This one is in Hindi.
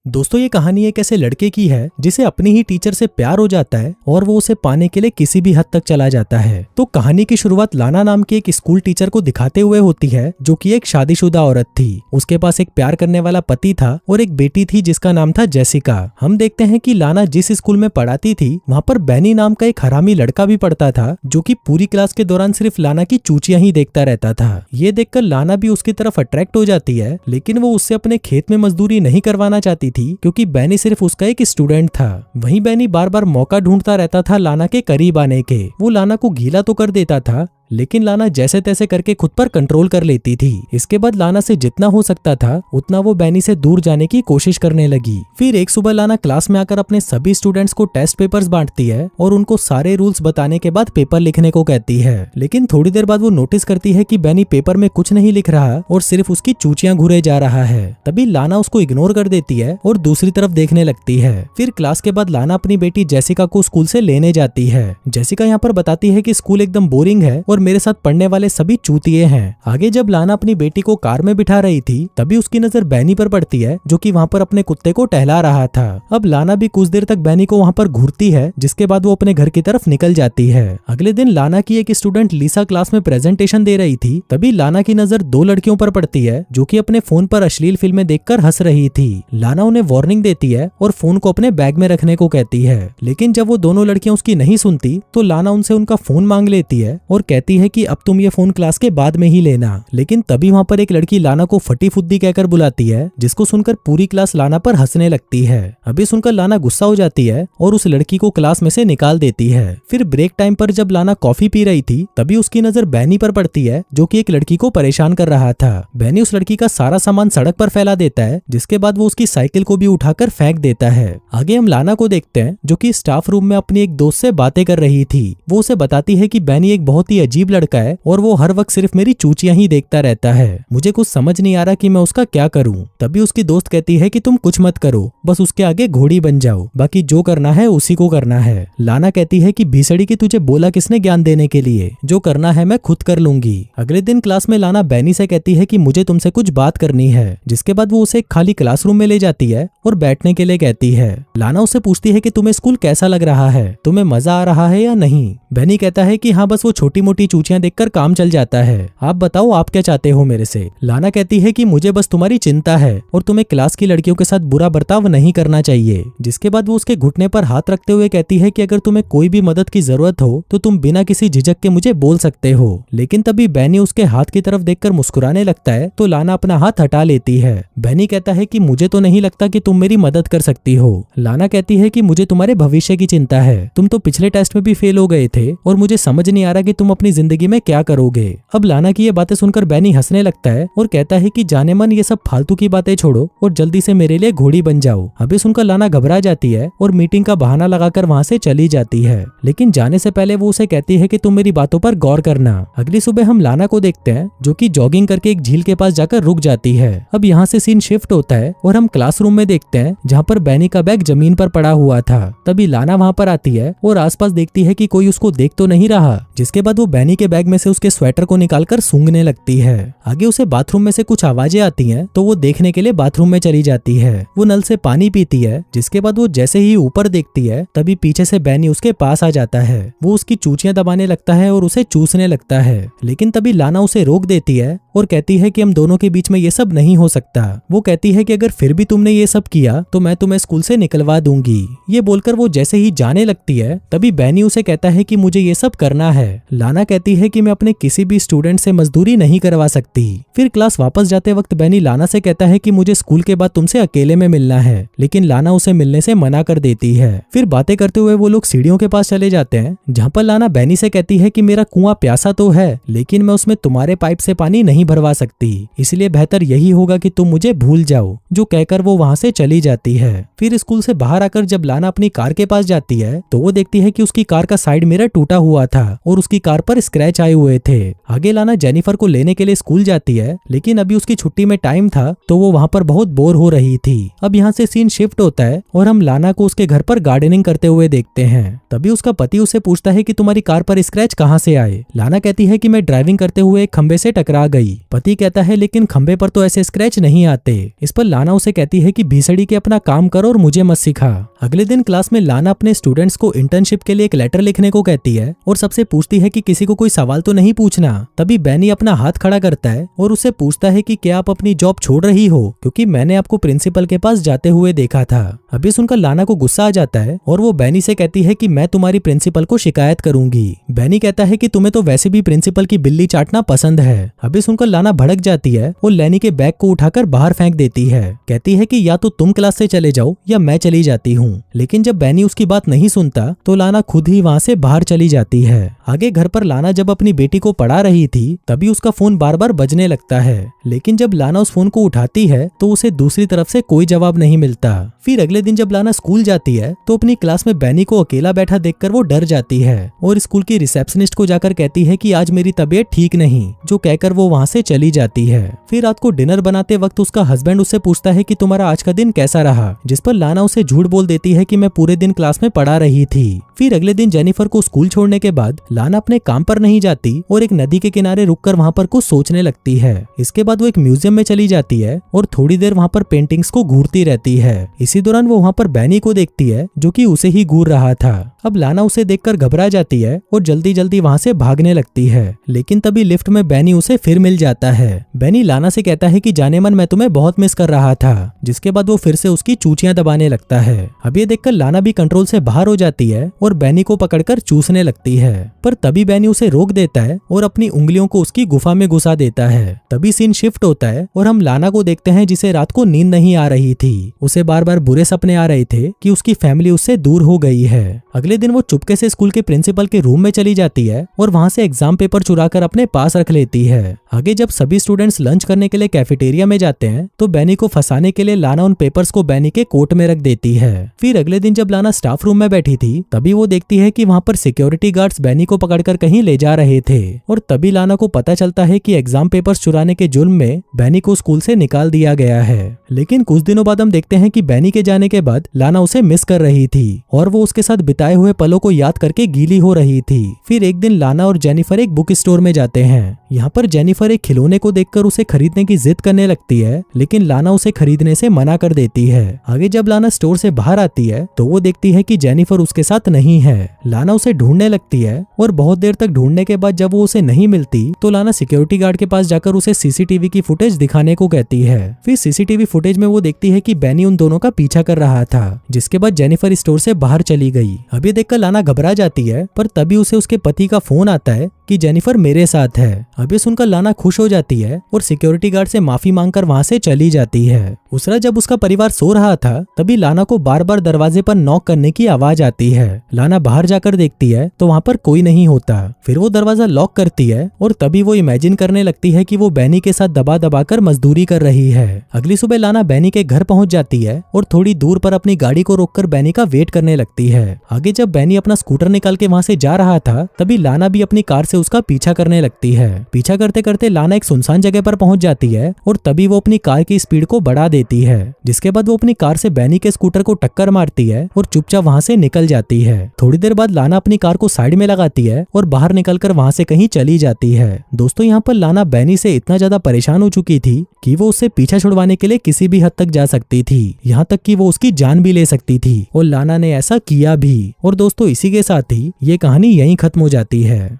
दोस्तों ये कहानी एक ऐसे लड़के की है जिसे अपनी ही टीचर से प्यार हो जाता है और वो उसे पाने के लिए किसी भी हद तक चला जाता है। तो कहानी की शुरुआत लाना नाम की एक स्कूल टीचर को दिखाते हुए होती है जो कि एक शादीशुदा औरत थी। उसके पास एक प्यार करने वाला पति था और एक बेटी थी जिसका नाम था जेसिका। हम देखते हैं कि लाना जिस स्कूल में पढ़ाती थी वहाँ पर बैनी नाम का एक हरामी लड़का भी पढ़ता था जो कि पूरी क्लास के दौरान सिर्फ लाना की चूचियां ही देखता रहता था। ये देखकर लाना भी उसकी तरफ अट्रैक्ट हो जाती है, लेकिन वो उससे अपने खेत में मजदूरी नहीं करवाना चाहती थी क्योंकि बैनी सिर्फ उसका एक स्टूडेंट था। वहीं बैनी बार बार मौका ढूंढता रहता था लाना के करीब आने के। वो लाना को गीला तो कर देता था लेकिन लाना जैसे तैसे करके खुद पर कंट्रोल कर लेती थी। इसके बाद लाना से जितना हो सकता था उतना वो बैनी से दूर जाने की कोशिश करने लगी। फिर एक सुबह लाना क्लास में आकर अपने सभी स्टूडेंट्स को टेस्ट पेपर्स बांटती है और उनको सारे रूल्स बताने के बाद पेपर लिखने को कहती है। लेकिन थोड़ी देर बाद वो नोटिस करती है कि बैनी पेपर में कुछ नहीं लिख रहा और सिर्फ उसकी चूचियां घूरे जा रहा है। तभी लाना उसको इग्नोर कर देती है और दूसरी तरफ देखने लगती है। फिर क्लास के बाद लाना अपनी बेटी जेसिका को स्कूल से लेने जाती है। जेसिका यहाँ पर बताती है कि स्कूल एकदम बोरिंग है और मेरे साथ पढ़ने वाले सभी चूतिए हैं। आगे जब लाना अपनी बेटी को कार में बिठा रही थी तभी उसकी नजर बैनी पर पड़ती है जो कि वहाँ पर अपने कुत्ते को टहला रहा था। अब लाना भी कुछ देर तक बैनी को वहाँ पर घूरती है जिसके बाद वो अपने घर की तरफ निकल जाती है। अगले दिन लाना की एक स्टूडेंट लीसा क्लास में प्रेजेंटेशन दे रही थी। तभी लाना की नजर दो लड़कियों पर पड़ती है जो कि अपने फोन पर अश्लील फिल्में देखकर हंस रही थी। लाना उन्हें वार्निंग देती है और फोन को अपने बैग में रखने को कहती है, लेकिन जब वो दोनों लड़कियां उसकी नहीं सुनती तो लाना उनसे उनका फोन मांग लेती है और कहती है कि अब तुम ये फोन क्लास के बाद में ही लेना। लेकिन तभी वहाँ पर एक लड़की लाना को फटी फुद्दी कहकर बुलाती है जिसको सुनकर पूरी क्लास लाना पर हंसने लगती है। अभी सुनकर लाना गुस्सा हो जाती है और उस लड़की को क्लास में से निकाल देती है। फिर ब्रेक टाइम पर जब लाना कॉफी पी रही थी तभी उसकी नजर बैनी पर पड़ती है जो कि एक लड़की को परेशान कर रहा था। बैनी उस लड़की का सारा सामान सड़क पर फैला देता है जिसके बाद वो उसकी साइकिल को भी उठाकर फेंक देता है। आगे हम लाना को देखते हैं जो कि स्टाफ रूम में अपनी एक दोस्त से बातें कर रही थी। वो उसे बताती है कि बैनी एक बहुत ही अजीब लड़का है और वो हर वक्त सिर्फ मेरी चूचियां ही देखता रहता है। मुझे कुछ समझ नहीं आ रहा कि मैं उसका क्या करूं। तभी उसकी दोस्त कहती है कि तुम कुछ मत करो, बस उसके आगे घोड़ी बन जाओ, बाकी जो करना है उसी को करना है। लाना कहती है कि भीसड़ी की तुझे बोला किसने ज्ञान देने के लिए, जो करना है मैं खुद कर लूंगी। अगले दिन क्लास में लाना बैनी से कहती है कि मुझे तुमसे कुछ बात करनी है, जिसके बाद वो उसे एक खाली क्लासरूम में ले जाती है और बैठने के लिए कहती है। लाना उससे पूछती है कि तुम्हें स्कूल कैसा लग रहा है, तुम्हें मजा आ रहा है या नहीं। बैनी कहता है कि हाँ बस वो छोटी मोटी चूचियां देखकर काम चल जाता है, आप बताओ आप क्या चाहते हो मेरे से। लाना कहती है कि मुझे बस तुम्हारी चिंता है और तुम्हें क्लास की लड़कियों के साथ बुरा बर्ताव नहीं करना चाहिए। जिसके बाद वो उसके घुटने पर हाथ रखते हुए कहती है कि अगर तुम्हें कोई भी मदद की जरूरत हो तो तुम बिना किसी झिझक के मुझे बोल सकते हो। लेकिन तभी बैनी उसके हाथ की तरफ देखकर मुस्कुराने लगता है तो लाना अपना हाथ हटा लेती है। बैनी कहता है कि मुझे तो नहीं लगता कि तुम मेरी मदद कर सकती हो। लाना कहती है कि मुझे तुम्हारे भविष्य की चिंता है, तुम तो पिछले टेस्ट में भी फेल हो गए थे और मुझे समझ नहीं आ रहा कि तुम अपनी जिंदगी में क्या करोगे। अब लाना की ये बातें सुनकर बैनी हंसने लगता है और कहता है कि जाने मन ये सब फालतू की बातें छोड़ो और जल्दी से मेरे लिए घोड़ी बन जाओ। अभी सुनकर लाना घबरा जाती है और मीटिंग का बहाना लगाकर वहाँ से चली जाती है। लेकिन जाने से पहले वो उसे कहती है कि तुम मेरी बातों पर गौर करना। अगली सुबह हम लाना को देखते हैं जो कि जॉगिंग करके एक झील के पास जाकर रुक जाती है। अब यहाँ से सीन शिफ्ट होता है और हम क्लासरूम में देखते हैं जहाँ पर बैनी का बैग जमीन पर पड़ा हुआ था। तभी लाना वहाँ पर आती है और आसपास देखती है कि कोई उसको देख तो नहीं रहा। जिसके बाद वो बैनी के बैग में से उसके स्वेटर को निकालकर सूंघने लगती है। आगे उसे बाथरूम में से कुछ आवाजें आती हैं तो वो देखने के लिए बाथरूम में चली जाती है। वो नल से पानी पीती है। जिसके बाद वो जैसे ही ऊपर देखती है तभी पीछे से बैनी उसके पास आ जाता है। वो उसकी चूचियां दबाने लगता है और उसे चूसने लगता है। लेकिन तभी लाना उसे रोक देती है और कहती है कि हम दोनों के बीच में ये सब नहीं हो सकता। वो कहती है कि अगर फिर भी तुमने ये सब किया तो मैं तुम्हें स्कूल से निकलवा दूंगी। ये बोलकर वो जैसे ही जाने लगती है तभी बैनी उसे कहता है कि मुझे ये सब करना है। लाना कहती है कि मैं अपने किसी भी स्टूडेंट से मजदूरी नहीं करवा सकती। फिर क्लास वापस जाते वक्त बैनी लाना से कहता है कि मुझे स्कूल के बाद तुमसे अकेले में मिलना है, लेकिन लाना उसे मिलने से मना कर देती है। फिर बातें करते हुए वो लोग सीढ़ियों के पास चले जाते हैं जहाँ पर लाना बैनी से कहती है कि मेरा कुआं प्यासा तो है लेकिन मैं उसमें तुम्हारे पाइप से पानी नहीं भरवा सकती, इसलिए बेहतर यही होगा कि तुम मुझे भूल जाओ। जो कहकर वो वहाँ से चली जाती है। फिर स्कूल से बाहर आकर जब लाना अपनी कार के पास जाती है तो वो देखती है कि उसकी कार का साइड मिरर टूटा हुआ था और उसकी कार पर स्क्रैच आए हुए थे। आगे लाना जेनिफर को लेने के लिए स्कूल जाती है लेकिन अभी उसकी छुट्टी में टाइम था तो वो वहाँ पर बहुत बोर हो रही थी। अब यहाँ से सीन शिफ्ट होता है और हम लाना को उसके घर पर गार्डनिंग करते हुए देखते हैं। तभी उसका पति उससे पूछता है कि तुम्हारी कार पर स्क्रैच कहाँ से आए। लाना कहती है कि मैं ड्राइविंग करते हुए एक खंबे से टकरा गई पति कहता है लेकिन खंबे पर तो ऐसे स्क्रैच नहीं आते। इस पर लाना उसे कहती है कि भीसड़ी के अपना काम करो और मुझे मत सिखा। अगले दिन क्लास में लाना अपने स्टूडेंट्स को इंटर्नशिप के लिए एक लेटर लिखने को कहती है और सबसे पूछती है कि किसी को कोई सवाल तो नहीं पूछना। तभी बैनी अपना हाथ खड़ा करता है और उससे पूछता है कि क्या आप अपनी जॉब छोड़ रही हो, क्योंकि मैंने आपको प्रिंसिपल के पास जाते हुए देखा था। अभी सुनकर लाना को गुस्सा आ जाता है और वो बैनी से कहती है कि मैं तुम्हारी प्रिंसिपल को शिकायत करूंगी। बैनी कहता है कि तुम्हें तो वैसे भी प्रिंसिपल की बिल्ली चाटना पसंद है। अभी सुनकर लाना भड़क जाती है और लैनी के बैग को उठाकर बाहर फेंक देती है। कहती है कि या तो तुम क्लास से चले जाओ या मैं चली जाती हूँ। लेकिन जब बैनी उसकी बात नहीं सुनता तो लाना खुद ही वहाँ से बाहर चली जाती है। आगे घर पर लाना जब अपनी बेटी को पढ़ा रही थी तभी उसका फोन बार बार बजने लगता है, लेकिन जब लाना उस फोन को उठाती है तो उसे दूसरी तरफ से कोई जवाब नहीं मिलता। फिर अगले दिन जब लाना स्कूल जाती है तो अपनी क्लास में बैनी को अकेला बैठा देखकर वो डर जाती है और स्कूल की रिसेप्शनिस्ट को जाकर कहती है कि आज मेरी तबीयत ठीक नहीं, जो कहकर वो वहाँ से चली जाती है। फिर रात को डिनर बनाते वक्त उसका हस्बैंड उससे पूछता है कि तुम्हारा आज का दिन कैसा रहा, जिस पर लाना उसे झूठ बोल देती है कि मैं पूरे दिन क्लास में पढ़ा रही थी। फिर अगले दिन जेनिफर को स्कूल छोड़ने के बाद लाना अपने काम पर नहीं जाती और एक नदी के किनारे रुककर वहाँ पर कुछ सोचने लगती है। इसके बाद वो एक म्यूजियम में चली जाती है और थोड़ी देर वहाँ पर पेंटिंग्स को घूरती रहती है। इसी दौरान वो वहाँ पर बैनी को देखती है जो कि उसे ही घूर रहा था। अब लाना उसे देखकर घबरा जाती है और जल्दी जल्दी वहाँ से भागने लगती है, लेकिन तभी लिफ्ट में बैनी उसे फिर मिल जाता है। बैनी लाना से कहता है कि जाने मन मैं तुम्हें बहुत मिस कर रहा था, जिसके बाद वो फिर से उसकी चूचियां दबाने लगता है। अब ये देखकर लाना भी कंट्रोल से बाहर हो जाती है और बैनी को पकड़कर चूसने लगती है, पर तभी बैनी उसे रोक देता है और अपनी उंगलियों को उसकी गुफा में घुसा देता है। तभी सीन शिफ्ट होता है और हम लाना को देखते हैं जिसे रात को नींद नहीं आ रही थी। उसे बार बार बुरे सपने आ रहे थे कि उसकी फैमिली उससे दूर हो गई है। अगले दिन वो चुपके से स्कूल के प्रिंसिपल के रूम में चली जाती है और वहाँ से एग्जाम पेपर चुराकर अपने पास रख लेती है। आगे जब सभी स्टूडेंट्स लंच करने के लिए कैफेटेरिया में जाते हैं तो बैनी को फंसाने के लिए लाना उन पेपर्स को बैनी के कोट में रख देती है। फिर अगले दिन जब लाना स्टाफ रूम में बैठी थी तभी वो देखती है कि वहाँ पर सिक्योरिटी गार्ड्स बैनी को पकड़कर कहीं ले जा रहे थे और तभी लाना को पता चलता है कि एग्जाम पेपर्स चुराने के जुर्म में बैनी को स्कूल से निकाल दिया गया है। लेकिन कुछ दिनों बाद हम देखते हैं कि बैनी के जाने के बाद लाना उसे मिस कर रही थी और वो उसके साथ बिताए हुए पलों को याद करके गीली हो रही थी। फिर एक दिन लाना और जेनिफर एक बुक स्टोर में जाते हैं। यहाँ पर जेनिफर एक खिलौने को देखकर उसे खरीदने की जिद करने लगती है, लेकिन लाना उसे खरीदने से मना कर देती है। आगे जब लाना स्टोर से बाहर आती है तो वो देखती है कि जेनिफर उसके साथ नहीं है। लाना उसे ढूंढने लगती है और बहुत देर तक ढूंढने के बाद जब वो उसे नहीं मिलती तो लाना सिक्योरिटी गार्ड के पास जाकर उसे सीसीटीवी की फुटेज दिखाने को कहती है। फिर सीसीटीवी फुटेज में वो देखती है कि बैनी उन दोनों का पीछा कर रहा था, जिसके बाद जेनिफर स्टोर से बाहर चली गई। अभी देखकर लाना घबरा जाती है, पर तभी उसे उसके पति का फोन आता है कि जेनिफर मेरे साथ है। अभी सुनकर लाना खुश हो जाती है और सिक्योरिटी गार्ड से माफी मांगकर वहाँ से चली जाती है। उस रात जब उसका परिवार सो रहा था तभी लाना को बार बार दरवाजे पर नॉक करने की आवाज आती है। लाना बाहर जाकर देखती है तो वहाँ पर कोई नहीं होता। फिर वो दरवाजा लॉक करती है और तभी वो इमेजिन करने लगती है कि वो बैनी के साथ दबा दबा कर मजदूरी कर रही है। अगली सुबह लाना बैनी के घर पहुंच जाती है और थोड़ी दूर पर अपनी गाड़ी को रोककर बैनी का वेट करने लगती है। आगे जब बैनी अपना स्कूटर निकाल के वहाँ से जा रहा था तभी लाना भी अपनी कार से उसका पीछा करने लगती है। पीछा करते करते लाना एक सुनसान जगह पर पहुंच जाती है और तभी वो अपनी कार की स्पीड को बढ़ा देती है, जिसके बाद वो अपनी कार से बैनी के स्कूटर को टक्कर मारती है और चुपचाप वहाँ से निकल जाती है। थोड़ी देर बाद लाना अपनी कार को साइड में लगाती है और बाहर निकलकर वहाँ से कहीं चली जाती है। दोस्तों यहाँ पर लाना बैनी से इतना ज्यादा परेशान हो चुकी थी कि वो उससे पीछा छुड़वाने के लिए किसी भी हद तक जा सकती थी, यहाँ तक कि वो उसकी जान भी ले सकती थी और लाना ने ऐसा किया भी। और दोस्तों इसी के साथ ही ये कहानी यहीं खत्म हो जाती है।